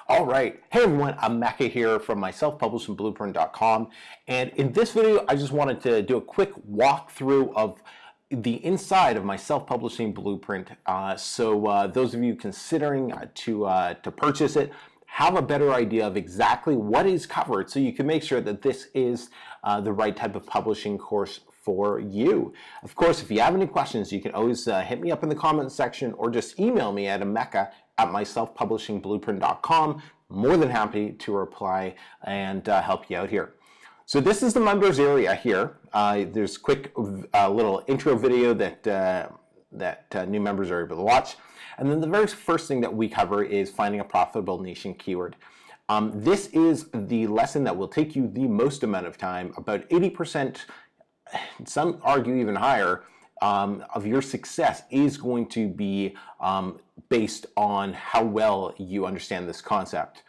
All right. Hey everyone, I'm Mecca here from my self-publishing-blueprint.com, and in this video I just wanted to do a quick walkthrough of the inside of my self-publishing blueprint, so those of you considering to purchase it have a better idea of exactly what is covered, so you can make sure that this is the right type of publishing course for you. Of course, if you have any questions, you can always hit me up in the comments section or just email me at emeka@myselfpublishingblueprint.com. More than happy to reply and help you out here. So this is the members area here. There's a quick little intro video that new members are able to watch. And then the very first thing that we cover is finding a profitable niche and keyword. This is the lesson that will take you the most amount of time, about 80%, some argue even higher, of your success is going to be based on how well you understand this concept.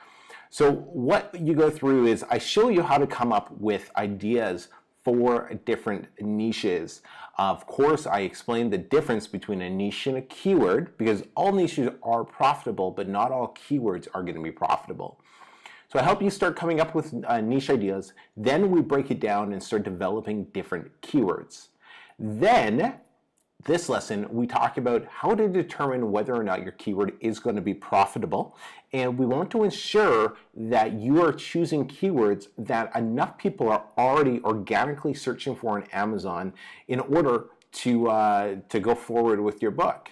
So what you go through is I show you how to come up with ideas for different niches. Of course, I explain the difference between a niche and a keyword, because all niches are profitable, but not all keywords are going to be profitable. So I help you start coming up with niche ideas. Then we break it down and start developing different keywords. Then, this lesson, we talk about how to determine whether or not your keyword is going to be profitable. And we want to ensure that you are choosing keywords that enough people are already organically searching for on Amazon in order to go forward with your book.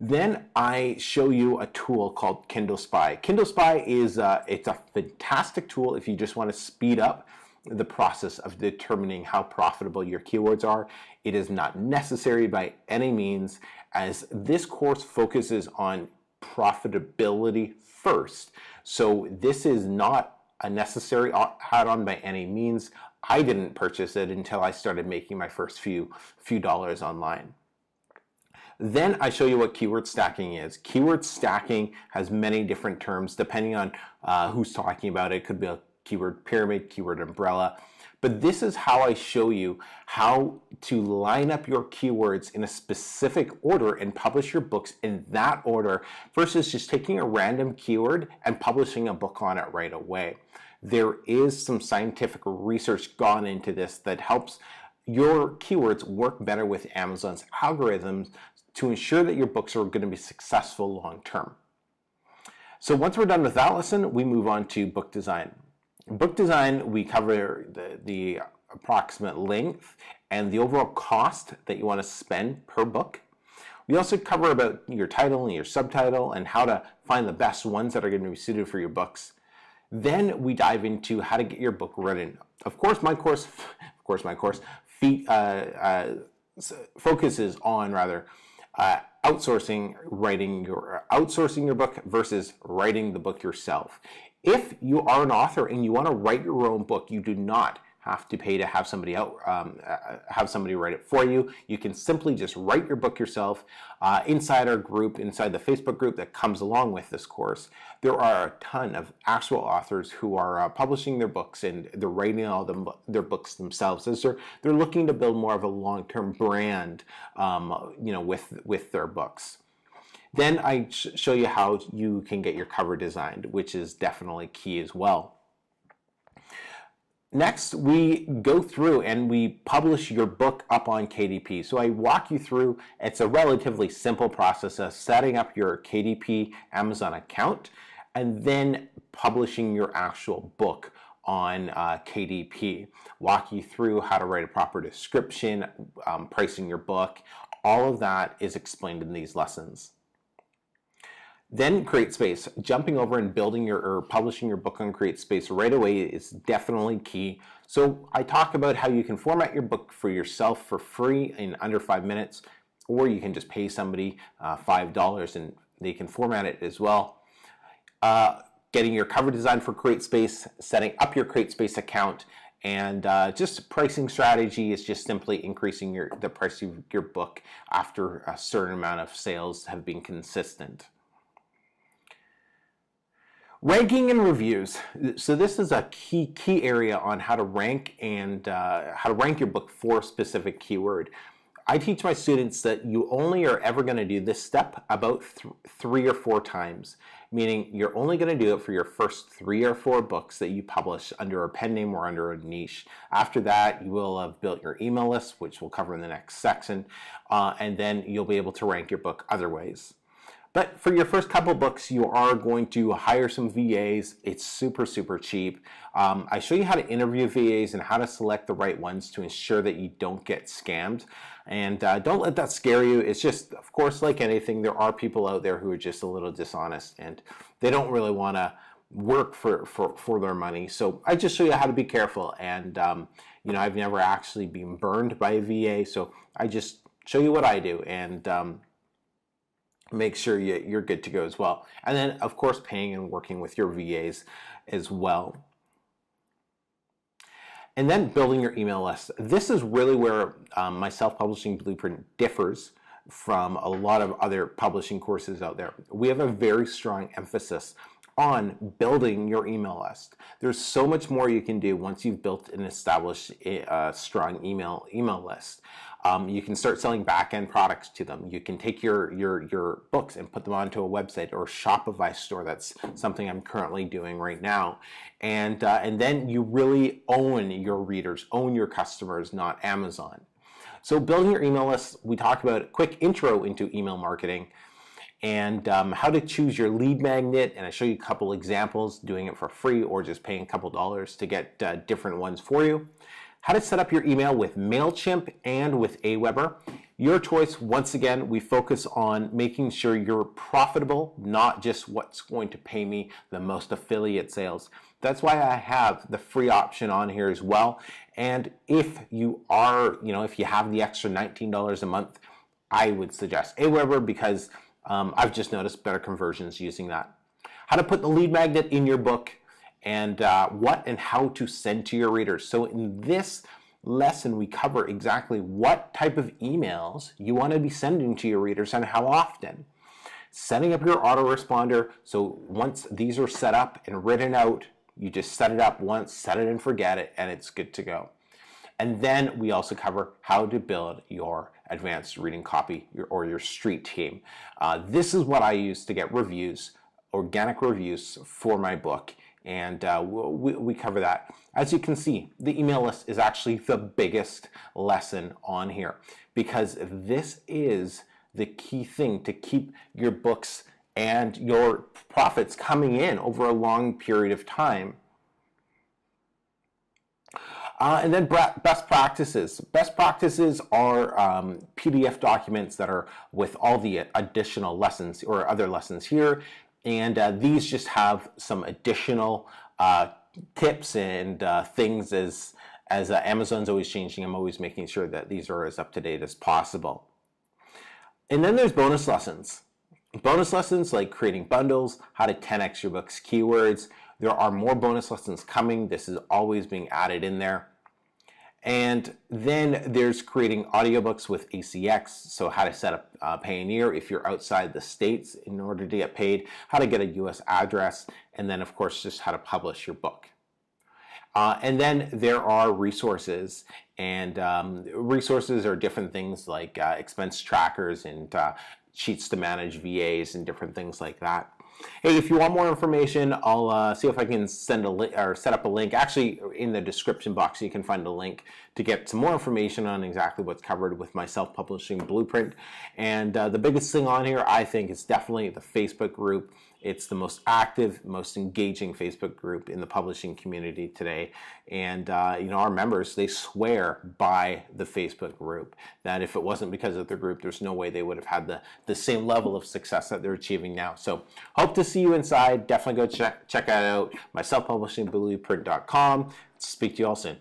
Then I show you a tool called Kindle Spy. Kindle Spy is it's a fantastic tool if you just want to speed up the process of determining how profitable your keywords are. It is not necessary by any means, as this course focuses on profitability first. So this is not a necessary add-on by any means. I didn't purchase it until I started making my first few dollars online. Then I show you what keyword stacking is. Keyword stacking has many different terms depending on who's talking about it. It could be a keyword pyramid, keyword umbrella. But this is how I show you how to line up your keywords in a specific order and publish your books in that order versus just taking a random keyword and publishing a book on it right away. There is some scientific research gone into this that helps your keywords work better with Amazon's algorithms to ensure that your books are going to be successful long term. So once we're done with that lesson, we move on to book design. Book design, we cover the approximate length and the overall cost that you want to spend per book. We also cover about your title and your subtitle and how to find the best ones that are going to be suited for your books. Then we dive into how to get your book written. Of course, my course focuses on outsourcing your book versus writing the book yourself. If you are an author and you want to write your own book, you do not have to pay to have somebody write it for you. You can simply just write your book yourself. Inside our group, inside the Facebook group that comes along with this course, there are a ton of actual authors who are publishing their books, and they're writing their books themselves as they're looking to build more of a long-term brand, with their books. Then I show you how you can get your cover designed, which is definitely key as well. Next, we go through and we publish your book up on KDP. So I walk you through, it's a relatively simple process of setting up your KDP Amazon account and then publishing your actual book on KDP. Walk you through how to write a proper description, pricing your book. All of that is explained in these lessons. Then CreateSpace, jumping over and building or publishing your book on CreateSpace right away is definitely key. So I talk about how you can format your book for yourself for free in under 5 minutes, or you can just pay somebody $5 and they can format it as well. Getting your cover design for CreateSpace, setting up your CreateSpace account, and just pricing strategy is just simply increasing the price of your book after a certain amount of sales have been consistent. Ranking and reviews. So this is a key area on how to rank and how to rank your book for a specific keyword. I teach my students that you only are ever going to do this step about 3 or 4 times, meaning you're only going to do it for your first 3 or 4 books that you publish under a pen name or under a niche. After that, you will have built your email list, which we'll cover in the next section, and then you'll be able to rank your book other ways. But for your first couple books, you are going to hire some VAs. It's super, super cheap. I show you how to interview VAs and how to select the right ones to ensure that you don't get scammed. And don't let that scare you. It's just, of course, like anything, there are people out there who are just a little dishonest and they don't really want to work for their money. So I just show you how to be careful. And, you know, I've never actually been burned by a VA. So I just show you what I do. And make sure you're good to go as well. And then, of course, paying and working with your VAs as well. And then building your email list. This is really where my self-publishing blueprint differs from a lot of other publishing courses out there. We have a very strong emphasis on building your email list. There's so much more you can do once you've built and established a strong email list. You can start selling back-end products to them. You can take your books and put them onto a website or a Shopify store. That's something I'm currently doing right now. And then you really own your readers, own your customers, not Amazon. So building your email list, we talked about a quick intro into email marketing and how to choose your lead magnet. And I show you a couple examples, doing it for free or just paying a couple dollars to get different ones for you. How to set up your email with MailChimp and with Aweber. Your choice. Once again, we focus on making sure you're profitable, not just what's going to pay me the most affiliate sales. That's why I have the free option on here as well. And if you are, if you have the extra $19 a month, I would suggest Aweber because I've just noticed better conversions using that. How to put the lead magnet in your book and what and how to send to your readers. So in this lesson, we cover exactly what type of emails you want to be sending to your readers and how often. Setting up your autoresponder, so once these are set up and written out, you just set it up once, set it and forget it, and it's good to go. And then we also cover how to build your advanced reading copy or your street team. This is what I use to get reviews, organic reviews for my book. And we cover that. As you can see, the email list is actually the biggest lesson on here because this is the key thing to keep your books and your profits coming in over a long period of time. And then best practices. Best practices are PDF documents that are with all the additional lessons or other lessons here. And these just have some additional tips and things as Amazon's always changing. I'm always making sure that these are as up to date as possible. And then there's bonus lessons. Bonus lessons like creating bundles, how to 10x your book's keywords. There are more bonus lessons coming. This is always being added in there. And then there's creating audiobooks with ACX, so how to set up Payoneer if you're outside the States in order to get paid, how to get a US address, and then of course just how to publish your book. And then there are resources, and resources are different things like expense trackers and sheets to manage VAs and different things like that. Hey, if you want more information, I'll see if I can send a link or set up a link. Actually, in the description box, you can find a link to get some more information on exactly what's covered with my self-publishing blueprint. And the biggest thing on here, I think, is definitely the Facebook group. It's the most active, most engaging Facebook group in the publishing community today. And our members, they swear by the Facebook group that if it wasn't because of the group, there's no way they would have had the same level of success that they're achieving now. So hope to see you inside. Definitely go check that out. My selfpublishingblueprint.com. Speak to you all soon.